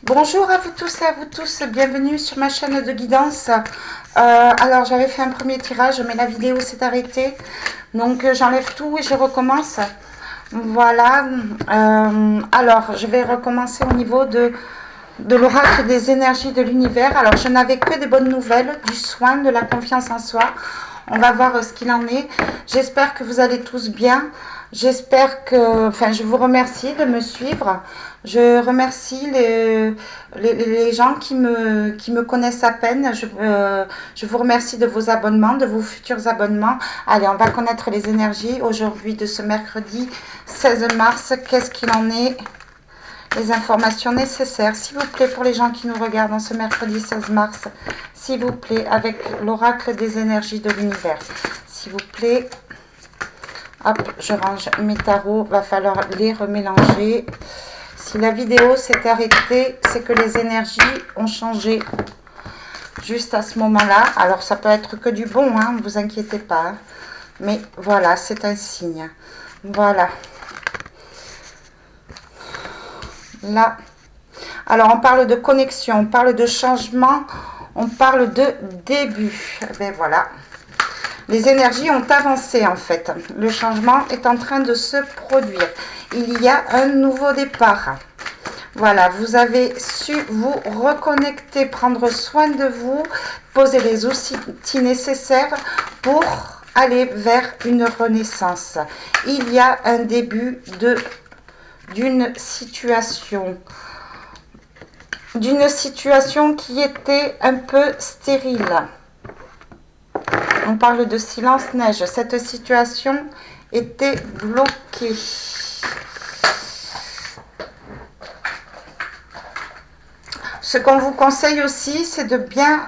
Bonjour à vous tous et à vous tous, bienvenue sur ma chaîne de guidance. Alors j'avais fait un premier tirage mais la vidéo s'est arrêtée, donc j'enlève tout et je recommence. Voilà, alors je vais recommencer au niveau de l'oracle des énergies de l'univers. Alors je n'avais que des bonnes nouvelles, du soin, de la confiance en soi. On va voir ce qu'il en est. J'espère que vous allez tous bien. J'espère que, enfin, je vous remercie de me suivre. Je remercie les gens qui me connaissent à peine. Je vous remercie de vos abonnements, de vos futurs abonnements. Allez, on va connaître les énergies aujourd'hui de ce mercredi 16 mars. Qu'est-ce qu'il en est? Les informations nécessaires, s'il vous plaît, pour les gens qui nous regardent en ce mercredi 16 mars. S'il vous plaît, avec l'oracle des énergies de l'univers. S'il vous plaît. Hop, je range mes tarots. Va falloir les remélanger. Si la vidéo s'est arrêtée, c'est que les énergies ont changé juste à ce moment-là. Alors, ça peut être que du bon, hein, ne vous inquiétez pas. Hein. Mais voilà, c'est un signe. Voilà. Là. Alors, on parle de connexion, on parle de changement, on parle de début. Ben voilà. Les énergies ont avancé en fait. Le changement est en train de se produire. Il y a un nouveau départ. Voilà, vous avez su vous reconnecter, prendre soin de vous, poser les outils nécessaires pour aller vers une renaissance. Il y a un début d'une situation qui était un peu stérile. On parle de silence-neige. Cette situation était bloquée. Ce qu'on vous conseille aussi, c'est de bien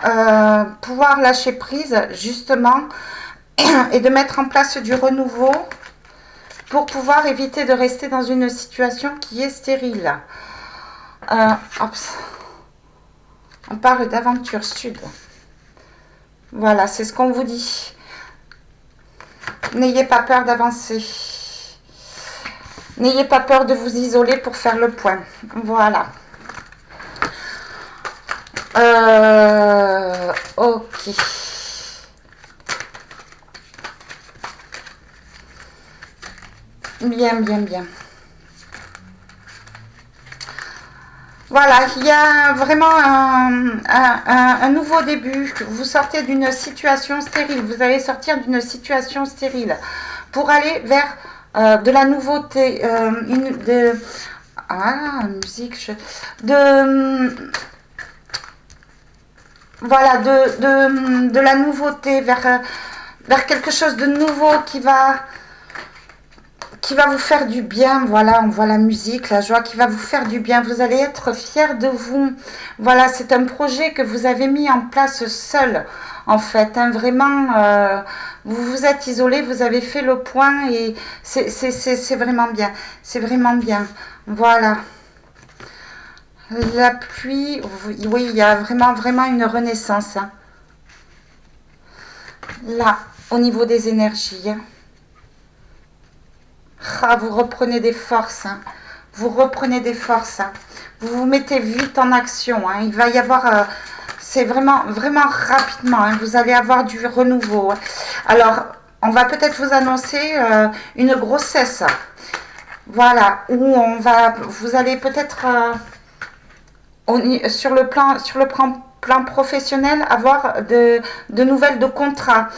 pouvoir lâcher prise, justement, et de mettre en place du renouveau pour pouvoir éviter de rester dans une situation qui est stérile. On parle d'aventure sud. Voilà, c'est ce qu'on vous dit. N'ayez pas peur d'avancer. N'ayez pas peur de vous isoler pour faire le point. Voilà. Ok. Bien, bien, bien. Voilà, il y a vraiment un nouveau début. Vous sortez d'une situation stérile. Vous allez sortir d'une situation stérile pour aller vers de la nouveauté, musique, voilà, de la nouveauté, vers quelque chose de nouveau qui va vous faire du bien. Voilà, on voit la musique, la joie qui va vous faire du bien. Vous allez être fiers de vous. Voilà, c'est un projet que vous avez mis en place seul, en fait. Hein, vraiment, vous vous êtes isolé, vous avez fait le point et c'est vraiment bien. C'est vraiment bien. Voilà. La pluie, oui, il y a vraiment une renaissance. Hein. Là, au niveau des énergies. Hein. Ah, vous reprenez des forces. Hein. Vous reprenez des forces. Hein. Vous vous mettez vite en action. Hein. Il va y avoir... c'est vraiment rapidement. Hein. Vous allez avoir du renouveau. Hein. Alors, on va peut-être vous annoncer une grossesse. Voilà. Où vous allez peut-être... sur le plan professionnel, avoir de nouvelles de contrats,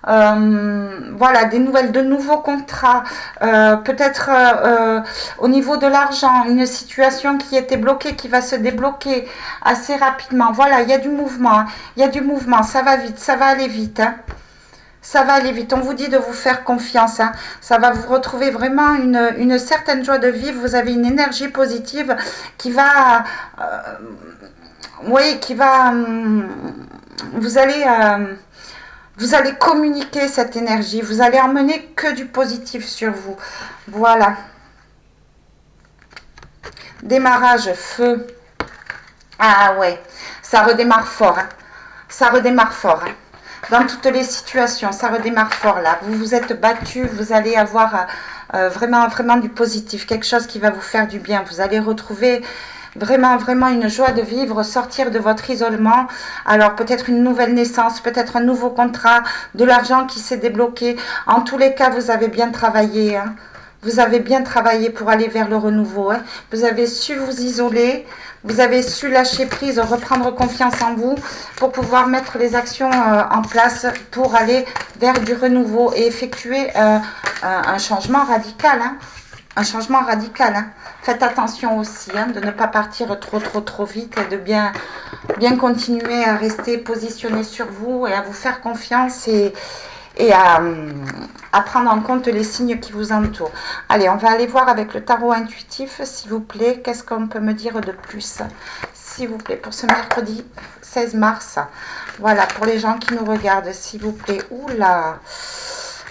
voilà, des nouvelles de nouveaux contrats, peut-être au niveau de l'argent, une situation qui était bloquée, qui va se débloquer assez rapidement. Voilà, il y a du mouvement, hein, il y a du mouvement, ça va vite, ça va aller vite. Hein. Ça va aller vite, on vous dit de vous faire confiance, hein. Ça va vous retrouver vraiment une certaine joie de vivre, vous avez une énergie positive qui va, oui, qui va, vous allez communiquer cette énergie, vous allez emmener que du positif sur vous, voilà. Démarrage, feu, ah ouais, ça redémarre fort, hein. Ça redémarre fort, hein. Dans toutes les situations, ça redémarre fort là. Vous vous êtes battu, vous allez avoir vraiment du positif, quelque chose qui va vous faire du bien. Vous allez retrouver Vraiment, vraiment une joie de vivre, sortir de votre isolement. Alors peut-être une nouvelle naissance, peut-être un nouveau contrat, de l'argent qui s'est débloqué. En tous les cas, vous avez bien travaillé, hein. Vous avez bien travaillé pour aller vers le renouveau, hein. Vous avez su vous isoler, vous avez su lâcher prise, reprendre confiance en vous pour pouvoir mettre les actions en place pour aller vers du renouveau et effectuer un changement radical, hein. Un changement radical, hein. Faites attention aussi, hein, de ne pas partir trop vite et de bien continuer à rester positionné sur vous et à vous faire confiance et à prendre en compte les signes qui vous entourent. Allez, on va aller voir avec le tarot intuitif, s'il vous plaît. Qu'est-ce qu'on peut me dire de plus, s'il vous plaît, pour ce mercredi 16 mars. Voilà, pour les gens qui nous regardent, s'il vous plaît. Oula,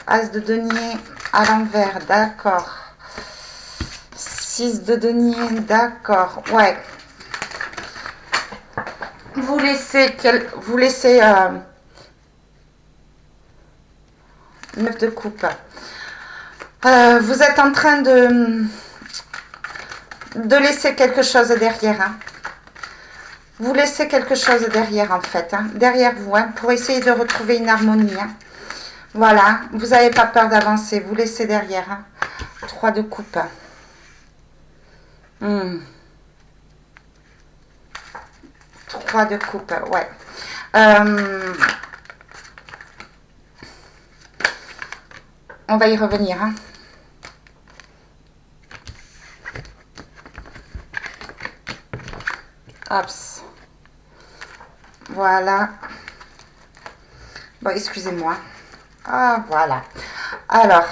As de denier à l'envers, d'accord. 6 de denier, d'accord. Ouais. Vous laissez 9 de coupe. Vous êtes en train de laisser quelque chose derrière, hein. Vous laissez quelque chose derrière, en fait, hein, derrière vous, hein, pour essayer de retrouver une harmonie, hein. Voilà, vous n'avez pas peur d'avancer, vous laissez derrière, hein. 3 de coupe. 3 de coupe, ouais. On va y revenir, hein. Hops. Voilà. Bon, excusez-moi. Ah, voilà. Alors,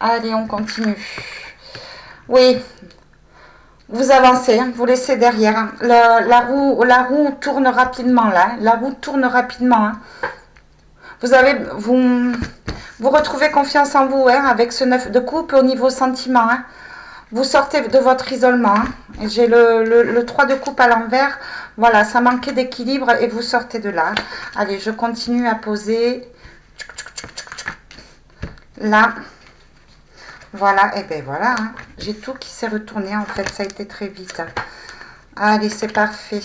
allez, on continue. Oui. Vous avancez, hein, vous laissez derrière, hein. La roue tourne rapidement, là. Hein. La roue tourne rapidement, hein. Vous retrouvez confiance en vous, hein, avec ce 9 de coupe au niveau sentiment, hein. Vous sortez de votre isolement, hein. J'ai le 3 de coupe à l'envers. Voilà, ça manquait d'équilibre et vous sortez de là. Allez, je continue à poser. Là. Voilà, et ben voilà, hein. J'ai tout qui s'est retourné, en fait, ça a été très vite. Allez, c'est parfait.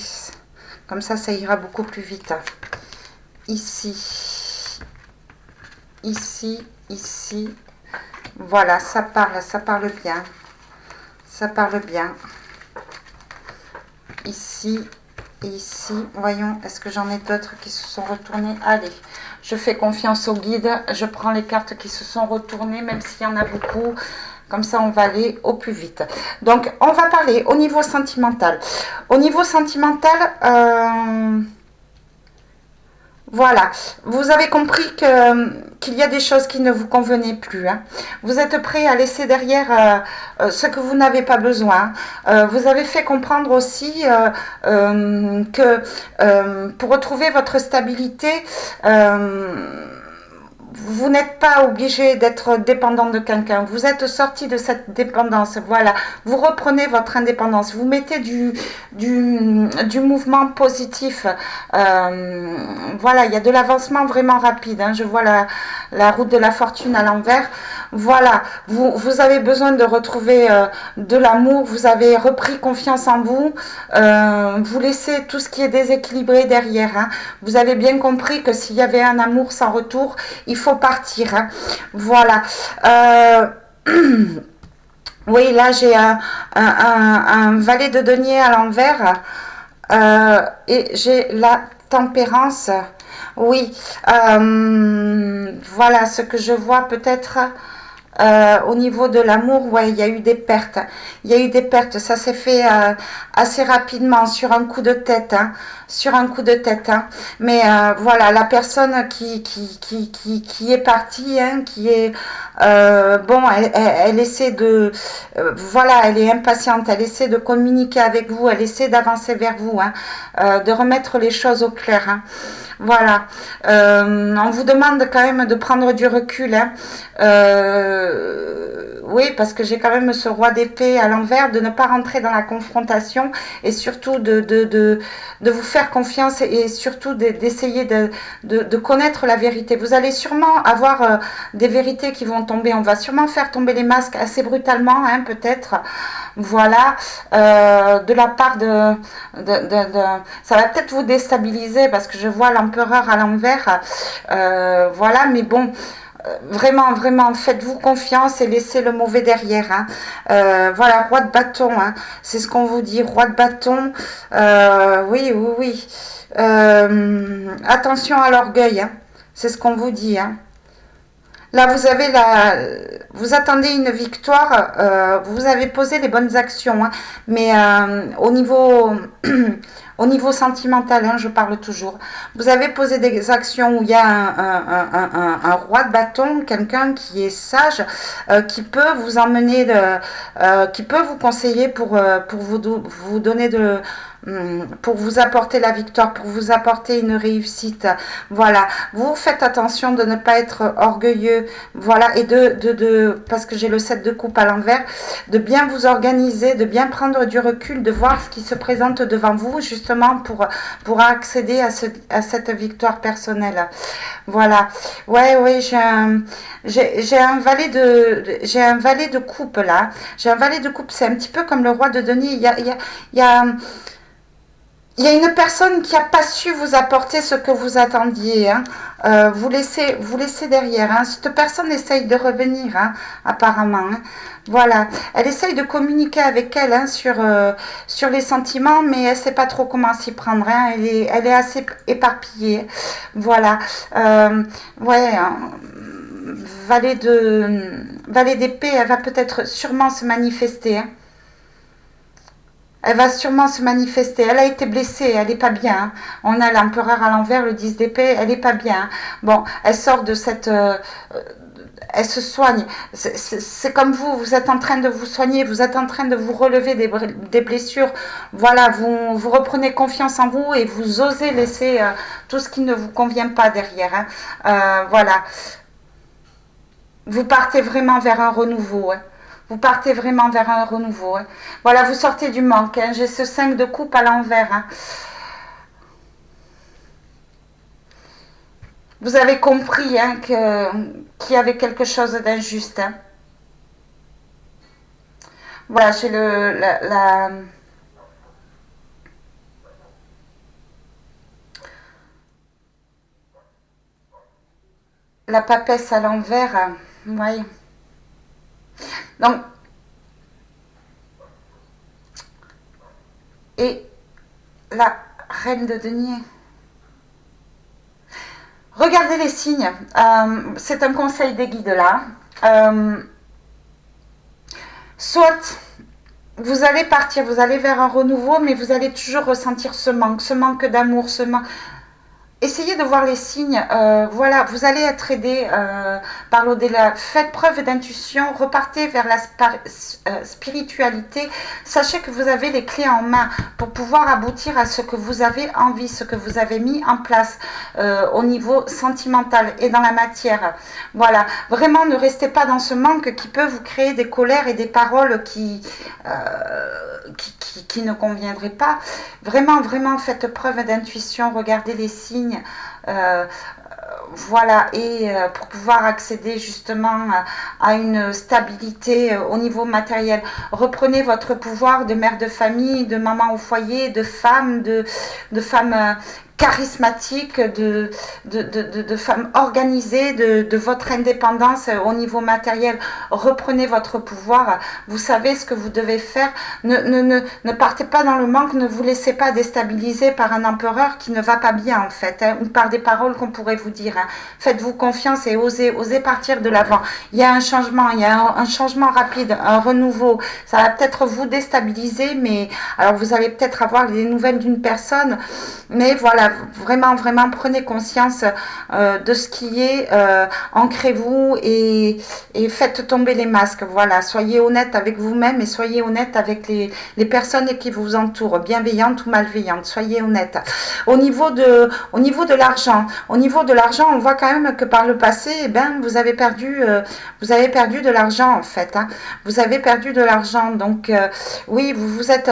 Comme ça ira beaucoup plus vite. Ici. Ici, ici. Voilà, ça parle bien. Ça parle bien. Ici et ici. Voyons, est-ce que j'en ai d'autres qui se sont retournés? Allez, je fais confiance au guide. Je prends les cartes qui se sont retournées, même s'il y en a beaucoup. Comme ça, on va aller au plus vite. Donc, on va parler au niveau sentimental. Au niveau sentimental, voilà, vous avez compris qu'il y a des choses qui ne vous convenaient plus, hein. Vous êtes prêt à laisser derrière ce que vous n'avez pas besoin. Vous avez fait comprendre aussi que pour retrouver votre stabilité, vous n'êtes pas obligé d'être dépendant de quelqu'un. Vous êtes sorti de cette dépendance. Voilà. Vous reprenez votre indépendance. Vous mettez du mouvement positif. Voilà. Il y a de l'avancement vraiment rapide, hein. Je vois la route de la fortune à l'envers. Voilà. Vous avez besoin de retrouver de l'amour. Vous avez repris confiance en vous. Vous laissez tout ce qui est déséquilibré derrière, hein. Vous avez bien compris que s'il y avait un amour sans retour, il faut partir, hein. Voilà. Oui, là j'ai un valet de denier à l'envers et j'ai la tempérance. Oui, voilà ce que je vois peut-être. Au niveau de l'amour, ouais, il y a eu des pertes. Il y a eu des pertes. Ça s'est fait assez rapidement sur un coup de tête, hein. Sur un coup de tête, hein. Mais voilà, la personne qui est partie, hein, qui est bon, elle essaie de voilà, elle est impatiente. Elle essaie de communiquer avec vous. Elle essaie d'avancer vers vous, hein, de remettre les choses au clair, hein. Voilà, on vous demande quand même de prendre du recul, hein. oui, parce que j'ai quand même ce roi d'épée à l'envers, de ne pas rentrer dans la confrontation et surtout de vous faire confiance et surtout d'essayer de connaître la vérité. Vous allez sûrement avoir des vérités qui vont tomber. On va sûrement faire tomber les masques assez brutalement, hein, peut-être. Voilà, de la part ça va peut-être vous déstabiliser parce que je vois l'empereur à l'envers. Voilà, mais bon, vraiment, vraiment, faites-vous confiance et laissez le mauvais derrière. Hein. Voilà, roi de bâton, hein, c'est ce qu'on vous dit, roi de bâton. Oui, oui, oui. Attention à l'orgueil, hein, c'est ce qu'on vous dit. Hein. Là, vous attendez une victoire, vous avez posé les bonnes actions, hein, mais au niveau sentimental, hein, je parle toujours. Vous avez posé des actions où il y a un roi de bâton, quelqu'un qui est sage, qui peut vous emmener, qui peut vous conseiller pour vous donner pour vous apporter la victoire, pour vous apporter une réussite. Voilà, vous faites attention de ne pas être orgueilleux, voilà, et parce que j'ai le 7 de coupe à l'envers, de bien vous organiser, de bien prendre du recul, de voir ce qui se présente devant vous, justement pour accéder à cette victoire personnelle. Voilà, ouais, ouais, j'ai un valet de coupe là, j'ai un valet de coupe, c'est un petit peu comme le roi de denier, il y a une personne qui n'a pas su vous apporter ce que vous attendiez. Hein. Vous laissez derrière. Hein. Cette personne essaye de revenir, hein, apparemment. Hein. Voilà. Elle essaye de communiquer avec elle, hein, sur les sentiments, mais elle ne sait pas trop comment s'y prendre. Hein. Elle est assez éparpillée. Voilà. Ouais. Hein. Valet d'épée, elle va peut-être sûrement se manifester. Hein. Elle va sûrement se manifester. Elle a été blessée, elle n'est pas bien. Hein. On a l'empereur à l'envers, le 10 d'épée, elle n'est pas bien. Hein. Bon, elle sort de cette... elle se soigne. C'est comme vous êtes en train de vous soigner, vous êtes en train de vous relever des blessures. Voilà, vous reprenez confiance en vous et vous osez laisser tout ce qui ne vous convient pas derrière. Hein. Voilà. Vous partez vraiment vers un renouveau. Hein. Vous partez vraiment vers un renouveau. Hein. Voilà, vous sortez du manque. Hein. J'ai ce 5 de coupe à l'envers. Hein. Vous avez compris, hein, qu'il y avait quelque chose d'injuste. Hein. Voilà, j'ai la papesse à l'envers. Hein. Oui. Donc, et la reine de denier. Regardez les signes. C'est un conseil des guides là. Soit vous allez partir, vous allez vers un renouveau, mais vous allez toujours ressentir ce manque d'amour, ce manque. Essayez de voir les signes. Voilà, vous allez être aidé par l'au-delà. Faites preuve d'intuition. Repartez vers la spiritualité. Sachez que vous avez les clés en main pour pouvoir aboutir à ce que vous avez envie, ce que vous avez mis en place au niveau sentimental et dans la matière. Voilà. Vraiment, ne restez pas dans ce manque qui peut vous créer des colères et des paroles qui ne conviendraient pas. Vraiment, vraiment, faites preuve d'intuition. Regardez les signes. Voilà, et pour pouvoir accéder justement à une stabilité au niveau matériel. Reprenez votre pouvoir de mère de famille, de maman au foyer, de femme, de femme charismatique, de femmes organisées, de votre indépendance au niveau matériel. Reprenez votre pouvoir. Vous savez ce que vous devez faire. Ne partez pas dans le manque. Ne vous laissez pas déstabiliser par un empereur qui ne va pas bien en fait, hein, ou par des paroles qu'on pourrait vous dire. Hein. Faites-vous confiance et osez partir de l'avant. Il y a un changement, il y a un changement rapide, un renouveau. Ça va peut-être vous déstabiliser, mais alors vous allez peut-être avoir des nouvelles d'une personne, mais voilà, vraiment, vraiment, prenez conscience de ce qui est, ancrez-vous et faites tomber les masques. Voilà, soyez honnête avec vous-même et soyez honnête avec les personnes qui vous entourent, bienveillantes ou malveillantes. Soyez honnête. Au niveau de l'argent, on voit quand même que par le passé, eh ben, vous avez perdu de l'argent en fait. Hein. Vous avez perdu de l'argent, donc oui, vous vous êtes.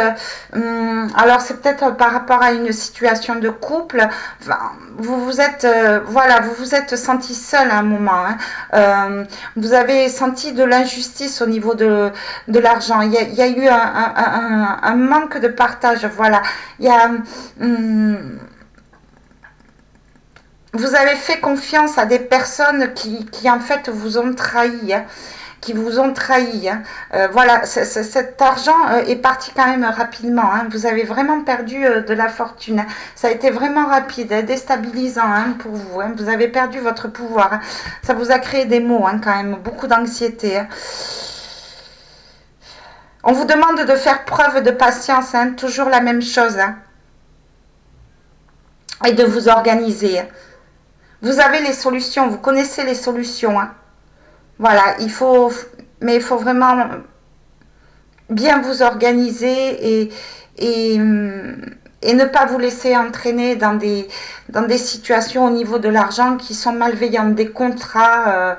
Alors c'est peut-être par rapport à une situation de couple. Enfin, vous vous êtes, voilà, vous vous êtes senti seul à un moment. Hein. Vous avez senti de l'injustice au niveau de l'argent. Il y a eu un manque de partage. Voilà, il y a vous avez fait confiance à des personnes qui en fait vous ont trahi, hein, qui vous ont trahi. Hein. Voilà, cet argent est parti quand même rapidement. Hein. Vous avez vraiment perdu de la fortune. Hein. Ça a été vraiment rapide, hein, déstabilisant hein, pour vous. Hein. Vous avez perdu votre pouvoir. Hein. Ça vous a créé des maux hein, quand même, beaucoup d'anxiété. Hein. On vous demande de faire preuve de patience, hein, toujours la même chose. Hein, et de vous organiser. Hein. Vous avez les solutions, vous connaissez les solutions. Hein. Voilà, mais il faut vraiment bien vous organiser et, et ne pas vous laisser entraîner dans des situations au niveau de l'argent qui sont malveillantes, des contrats,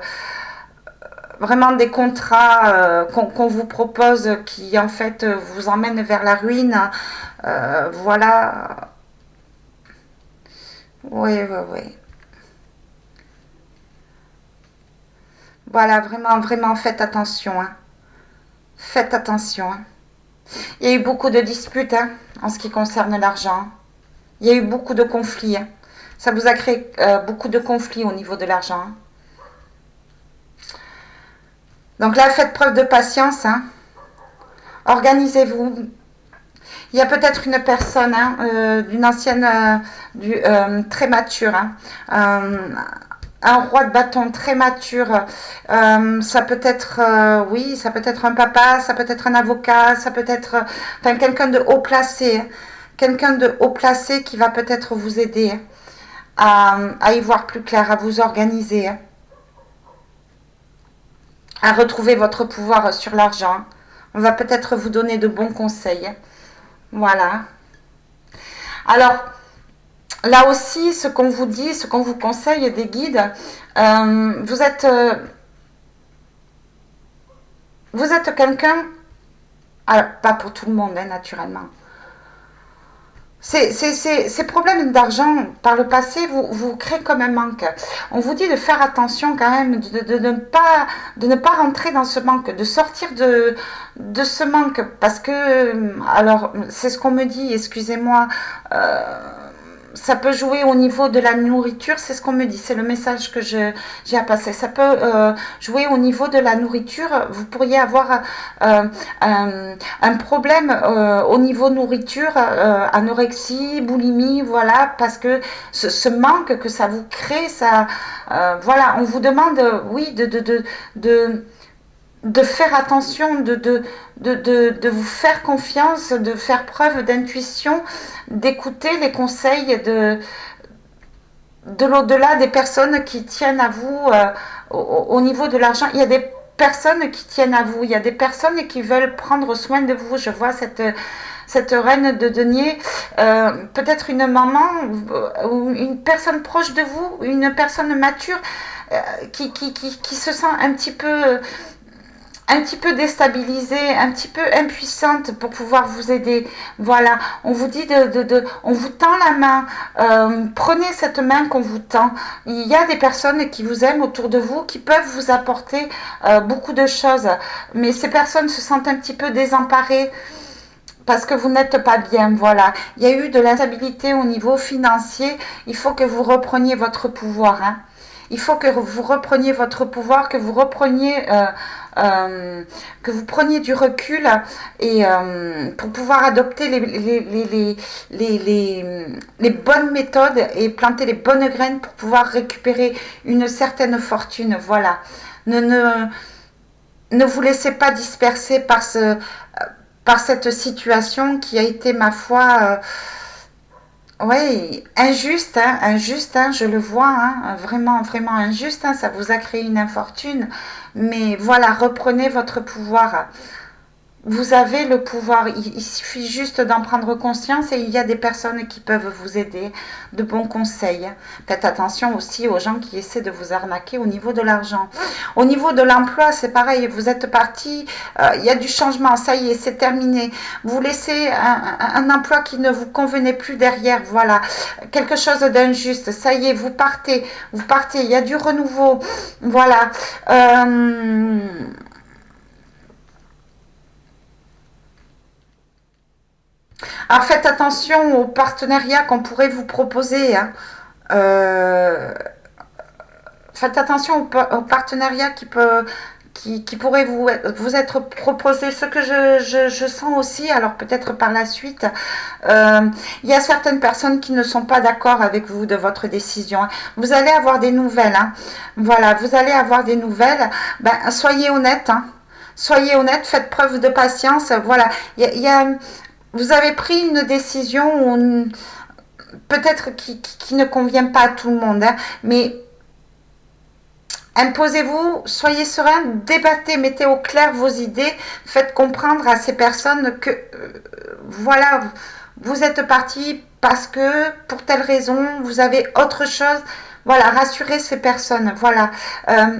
vraiment des contrats qu'on vous propose qui en fait vous emmènent vers la ruine. Voilà. Oui, oui, oui. Voilà, vraiment, vraiment, faites attention. Hein. Faites attention. Hein. Il y a eu beaucoup de disputes hein, en ce qui concerne l'argent. Il y a eu beaucoup de conflits. Hein. Ça vous a créé beaucoup de conflits au niveau de l'argent. Hein. Donc là, faites preuve de patience. Hein. Organisez-vous. Il y a peut-être une personne, hein, d'une ancienne, très mature. Hein. Un roi de bâton très mature, ça peut être, oui, ça peut être un papa, ça peut être un avocat, ça peut être, enfin, quelqu'un de haut placé qui va peut-être vous aider à y voir plus clair, à vous organiser, à retrouver votre pouvoir sur l'argent. On va peut-être vous donner de bons conseils. Voilà. Alors, là aussi, ce qu'on vous dit, ce qu'on vous conseille des guides, vous êtes quelqu'un, pas pour tout le monde, hein, naturellement. Ces problèmes d'argent par le passé vous créent comme un manque. On vous dit de faire attention quand même, de ne pas rentrer dans ce manque, de sortir de ce manque. Parce que, alors, c'est ce qu'on me dit, excusez-moi, ça peut jouer au niveau de la nourriture, c'est ce qu'on me dit, c'est le message que j'ai à passer. Ça peut jouer au niveau de la nourriture, vous pourriez avoir un problème au niveau nourriture, anorexie, boulimie, voilà, parce que ce manque que ça vous crée, ça, voilà, on vous demande, oui, de faire attention, de vous faire confiance, de faire preuve d'intuition, d'écouter les conseils de l'au-delà des personnes qui tiennent à vous au niveau de l'argent. Il y a des personnes qui tiennent à vous, il y a des personnes qui veulent prendre soin de vous. Je vois cette reine de denier, peut-être une maman ou une personne proche de vous, une personne mature qui se sent un petit peu déstabilisée, un petit peu impuissante pour pouvoir vous aider. Voilà, on vous dit on vous tend la main, prenez cette main qu'on vous tend. Il y a des personnes qui vous aiment autour de vous, qui peuvent vous apporter beaucoup de choses, mais ces personnes se sentent un petit peu désemparées parce que vous n'êtes pas bien, voilà. Il y a eu de l'instabilité au niveau financier, il faut que vous repreniez votre pouvoir, hein. Il faut que vous repreniez votre pouvoir, que vous preniez du recul et pour pouvoir adopter les bonnes méthodes et planter les bonnes graines pour pouvoir récupérer une certaine fortune. Voilà. Ne vous laissez pas disperser par cette situation qui a été, ma foi, Oui, injuste, injuste, je le vois, vraiment, vraiment injuste, ça vous a créé une infortune, mais voilà, reprenez votre pouvoir. Vous avez le pouvoir, il suffit juste d'en prendre conscience et il y a des personnes qui peuvent vous aider, de bons conseils. Faites attention aussi aux gens qui essaient de vous arnaquer au niveau de l'argent. Au niveau de l'emploi, c'est pareil, vous êtes parti, il y a du changement, ça y est, c'est terminé. Vous laissez un emploi qui ne vous convenait plus derrière, voilà, quelque chose d'injuste, ça y est, vous partez, il y a du renouveau, voilà. Euh, Alors faites attention aux partenariats qu'on pourrait vous proposer. Euh, Faites attention aux partenariats qui pourraient vous être proposés. Ce que je sens aussi, alors peut-être par la suite, euh, il y a certaines personnes qui ne sont pas d'accord avec vous de votre décision. Vous allez avoir des nouvelles. Voilà, vous allez avoir des nouvelles. Ben, soyez honnête. Soyez honnête, faites preuve de patience. Voilà, vous avez pris une décision peut-être qui ne convient pas à tout le monde, mais imposez-vous, soyez serein, débattez, mettez au clair vos idées, faites comprendre à ces personnes que voilà, vous êtes parti parce que pour telle raison, vous avez autre chose. Voilà, rassurez ces personnes. Voilà,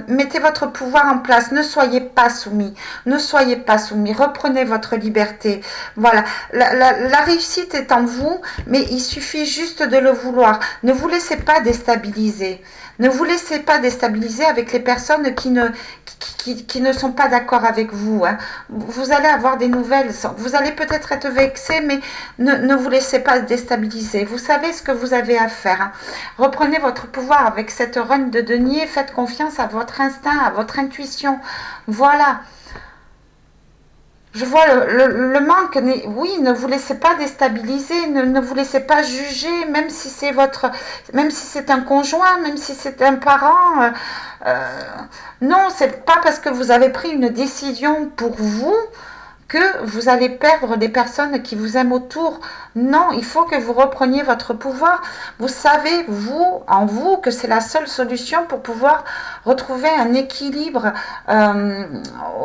mettez votre pouvoir en place. Ne soyez pas soumis. Ne soyez pas soumis. Reprenez votre liberté. Voilà, la réussite est en vous, mais il suffit juste de le vouloir. Ne vous laissez pas déstabiliser. Ne vous laissez pas déstabiliser avec les personnes qui ne sont pas d'accord avec vous. Vous allez avoir des nouvelles. Vous allez peut-être être vexé, mais ne vous laissez pas déstabiliser. Vous savez ce que vous avez à faire. Reprenez votre pouvoir avec cette reine de denier. Faites confiance à votre instinct, à votre intuition. Voilà. Je vois le manque. Oui, ne vous laissez pas déstabiliser, ne vous laissez pas juger, même si c'est un conjoint, même si c'est un parent. Euh, non, c'est pas parce que vous avez pris une décision pour vous que vous allez perdre des personnes qui vous aiment autour. Non, il faut que vous repreniez votre pouvoir. Vous savez, en vous, que c'est la seule solution pour pouvoir retrouver un équilibre euh,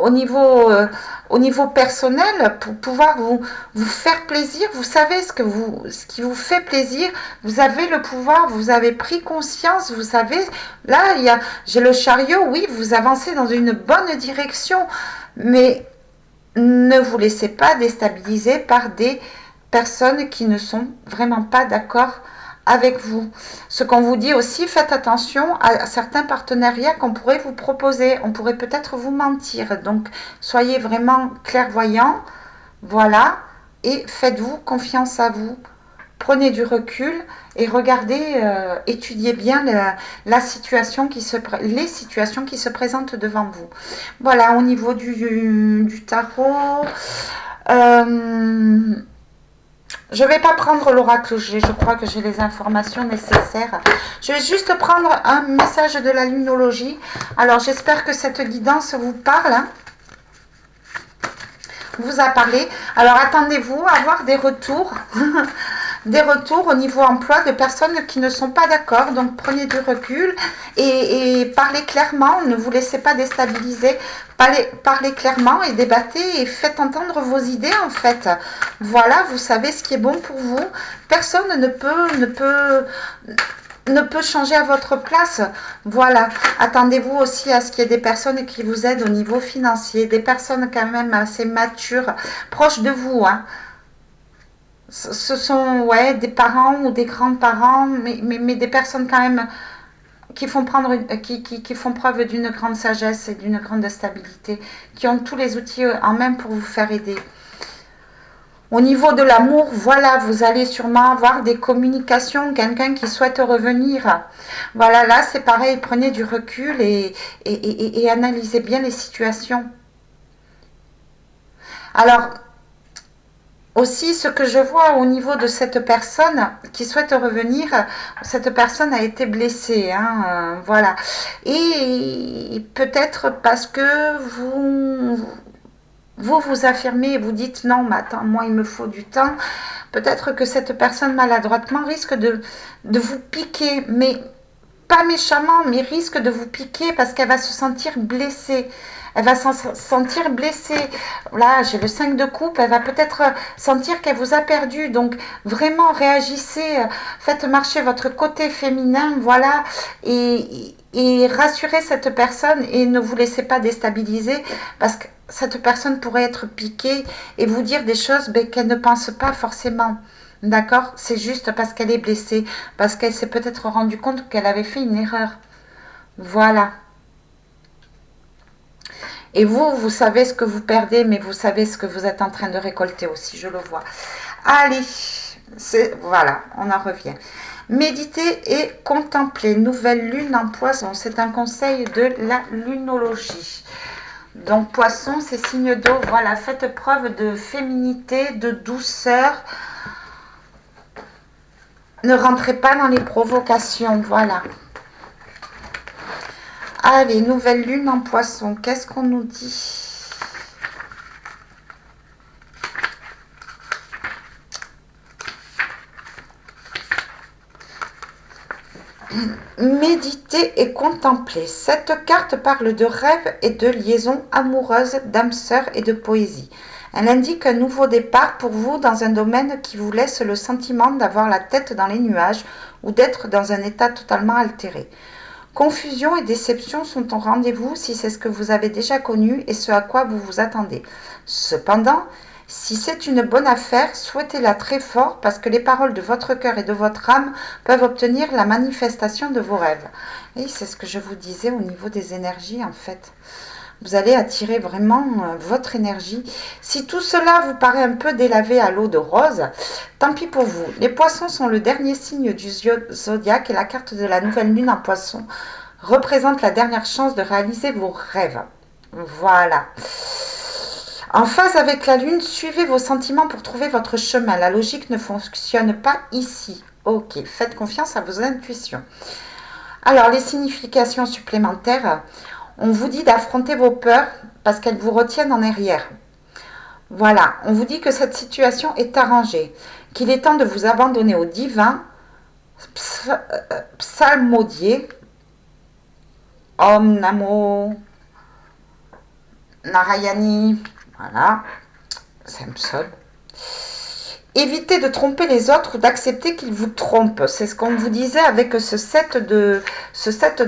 au, niveau, euh, au niveau personnel, pour pouvoir vous faire plaisir. Vous savez ce qui vous fait plaisir. Vous avez le pouvoir, vous avez pris conscience, vous savez, là, j'ai le chariot, oui, vous avancez dans une bonne direction, mais ne vous laissez pas déstabiliser par des personnes qui ne sont vraiment pas d'accord avec vous. Ce qu'on vous dit aussi, faites attention à certains partenariats qu'on pourrait vous proposer. On pourrait peut-être vous mentir. Donc, soyez vraiment clairvoyants. Voilà. Et faites-vous confiance à vous. Prenez du recul et regardez, étudiez bien la situation les situations qui se présentent devant vous. Voilà, au niveau du tarot, euh, je ne vais pas prendre l'oracle, je crois que j'ai les informations nécessaires. Je vais juste prendre un message de la lunologie. Alors j'espère que cette guidance vous parle, vous a parlé. Alors attendez-vous à avoir des retours. Des retours au niveau emploi de personnes qui ne sont pas d'accord. Donc prenez du recul et parlez clairement. Ne vous laissez pas déstabiliser. Parlez clairement et débattez et faites entendre vos idées en fait. Voilà, vous savez ce qui est bon pour vous. Personne ne peut changer à votre place. Voilà. Attendez-vous aussi à ce qu'il y ait des personnes qui vous aident au niveau financier. Des personnes quand même assez matures, proches de vous. Ce sont des parents ou des grands-parents, mais des personnes quand même qui font preuve d'une grande sagesse et d'une grande stabilité, qui ont tous les outils en main pour vous faire aider. Au niveau de l'amour, voilà, vous allez sûrement avoir des communications, quelqu'un qui souhaite revenir. Voilà, là c'est pareil, prenez du recul et analysez bien les situations. Alors, aussi, ce que je vois au niveau de cette personne qui souhaite revenir, cette personne a été blessée, voilà. Et peut-être parce que vous affirmez et vous dites non, mais attends, moi il me faut du temps. Peut-être que cette personne maladroitement risque de vous piquer, mais pas méchamment, mais risque de vous piquer parce qu'elle va se sentir blessée. Elle va se sentir blessée. Là, j'ai le 5 de coupe. Elle va peut-être sentir qu'elle vous a perdu. Donc, vraiment, réagissez. Faites marcher votre côté féminin. Voilà. Et rassurez cette personne et ne vous laissez pas déstabiliser parce que cette personne pourrait être piquée et vous dire des choses qu'elle ne pense pas forcément. D'accord? C'est juste parce qu'elle est blessée. Parce qu'elle s'est peut-être rendue compte qu'elle avait fait une erreur. Voilà. Et vous, vous savez ce que vous perdez, mais vous savez ce que vous êtes en train de récolter aussi, je le vois. Allez, voilà, on en revient. Méditer et contempler. Nouvelle lune en poisson. C'est un conseil de la lunologie. Donc, poisson, c'est signe d'eau. Voilà, faites preuve de féminité, de douceur. Ne rentrez pas dans les provocations. Voilà. Allez, nouvelle lune en poisson. Qu'est-ce qu'on nous dit? Méditer et contempler. Cette carte parle de rêves et de liaisons amoureuses, d'âme sœur et de poésie. Elle indique un nouveau départ pour vous dans un domaine qui vous laisse le sentiment d'avoir la tête dans les nuages ou d'être dans un état totalement altéré. Confusion et déception sont au rendez-vous si c'est ce que vous avez déjà connu et ce à quoi vous vous attendez. Cependant, si c'est une bonne affaire, souhaitez-la très fort parce que les paroles de votre cœur et de votre âme peuvent obtenir la manifestation de vos rêves. Et c'est ce que je vous disais au niveau des énergies en fait. Vous allez attirer vraiment votre énergie. Si tout cela vous paraît un peu délavé à l'eau de rose, tant pis pour vous. Les poissons sont le dernier signe du zodiaque et la carte de la nouvelle lune en poisson représente la dernière chance de réaliser vos rêves. Voilà. En phase avec la lune, suivez vos sentiments pour trouver votre chemin. La logique ne fonctionne pas ici. Ok, faites confiance à vos intuitions. Alors, les significations supplémentaires, on vous dit d'affronter vos peurs parce qu'elles vous retiennent en arrière. Voilà, on vous dit que cette situation est arrangée, qu'il est temps de vous abandonner au divin, psalmodier, Om Namo Narayani, voilà, c'est un psaume. Évitez de tromper les autres ou d'accepter qu'ils vous trompent. C'est ce qu'on vous disait avec ce set de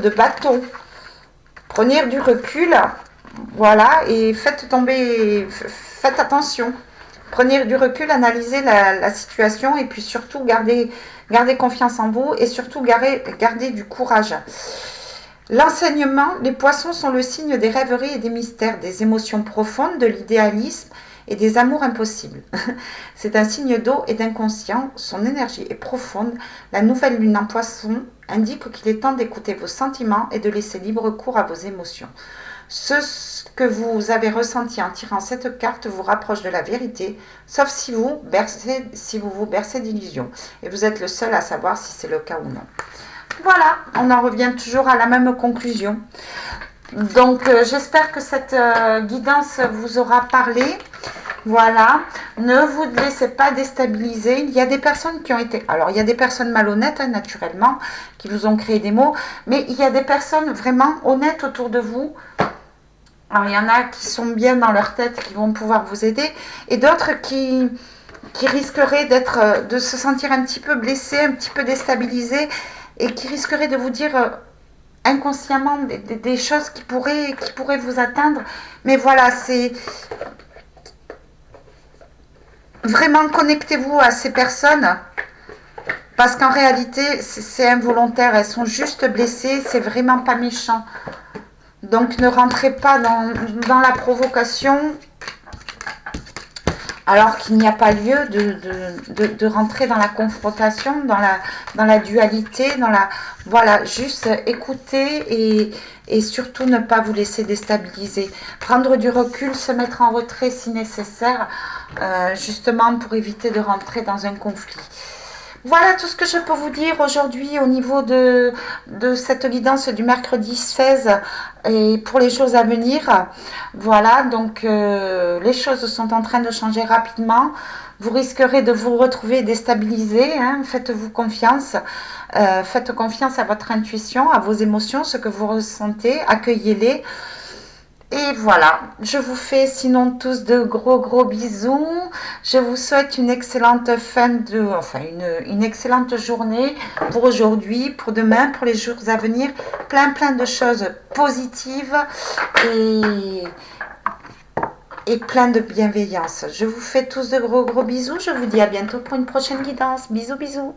bâton. Prenez du recul, voilà, et faites attention. Prenez du recul, analysez la situation et puis surtout gardez confiance en vous et surtout gardez du courage. L'enseignement, les poissons sont le signe des rêveries et des mystères, des émotions profondes, de l'idéalisme et des amours impossibles. C'est un signe d'eau et d'inconscient, son énergie est profonde. La nouvelle lune en poisson indique qu'il est temps d'écouter vos sentiments et de laisser libre cours à vos émotions. Ce que vous avez ressenti en tirant cette carte vous rapproche de la vérité, sauf si vous vous bercez d'illusions. Et vous êtes le seul à savoir si c'est le cas ou non. Voilà, on en revient toujours à la même conclusion. Donc, j'espère que cette guidance vous aura parlé. Voilà, ne vous laissez pas déstabiliser. Il y a des personnes qui ont été... Alors, il y a des personnes malhonnêtes, naturellement, qui vous ont créé des mots. Mais il y a des personnes vraiment honnêtes autour de vous. Alors, il y en a qui sont bien dans leur tête, qui vont pouvoir vous aider. Et d'autres qui risqueraient de se sentir un petit peu blessés, un petit peu déstabilisés. Et qui risqueraient de vous dire inconsciemment des choses qui pourraient vous atteindre. Mais voilà, c'est... Vraiment, connectez-vous à ces personnes parce qu'en réalité, c'est involontaire. Elles sont juste blessées, c'est vraiment pas méchant. Donc, ne rentrez pas dans la provocation alors qu'il n'y a pas lieu de rentrer dans la confrontation, dans la dualité, voilà, juste écouter et surtout ne pas vous laisser déstabiliser. Prendre du recul, se mettre en retrait si nécessaire, justement pour éviter de rentrer dans un conflit. Voilà tout ce que je peux vous dire aujourd'hui au niveau de cette guidance du mercredi 16 et pour les choses à venir. Voilà, donc les choses sont en train de changer rapidement. Vous risquerez de vous retrouver déstabilisé. Hein. Faites-vous confiance. Faites confiance à votre intuition, à vos émotions, ce que vous ressentez. Accueillez-les. Et voilà, je vous fais sinon tous de gros gros bisous. Je vous souhaite une excellente une excellente journée pour aujourd'hui, pour demain, pour les jours à venir. Plein de choses positives et, et plein de bienveillance. Je vous fais tous de gros gros bisous. Je vous dis à bientôt pour une prochaine guidance. Bisous bisous.